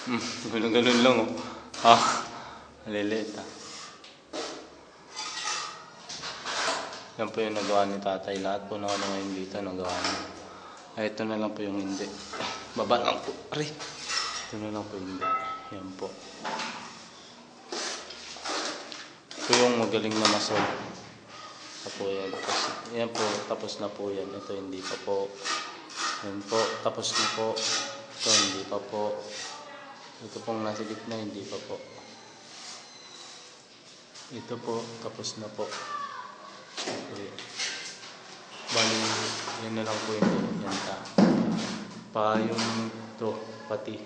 Ganun lang oh. Ah, maliliit ah. Yan po yung nagawa ni tatay. Lahat po na ano ngayon dito nagawa niya. Ay, ito na lang po yung hindi. Baba lang po. Aray. Ito na lang po yung hindi. Yan po. Ito yung magaling na masol. Ito po yan. Yan po. Tapos na po yan. Ito hindi pa po. Yan po. Tapos na po. Ito hindi pa po. Ito pong nasa gitna hindi pa po. Ito po. Tapos na po. Okay. Bali, yan na lang po yung yan ta. Pa yung to, pati.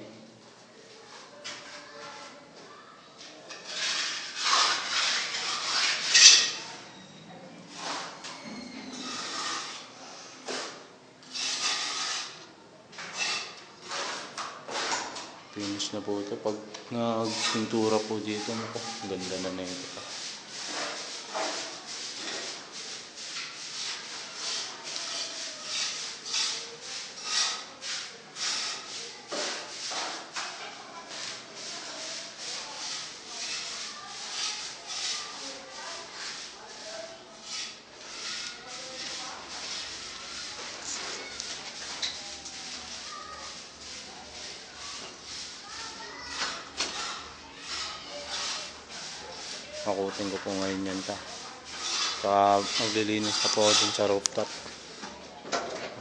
Finish na po ito. Pag nagpintura po dito, naku, ganda na ito pa. Makutin ko po ngayon yan ta. Saka maglilinis na po dun sa rooftop.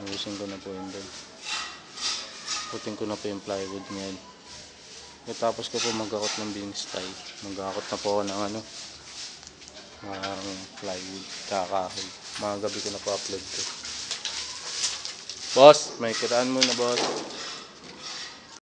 Ayusin ko na po yun dun. Putin ko na po yung plywood ngayon. Tapos ko po mag-akot ng beams tie. Mag-akot na po ako ng ano, ng plywood, kakahoy. Mga gabi ko na po upload ko. Boss, may kiraan muna boss.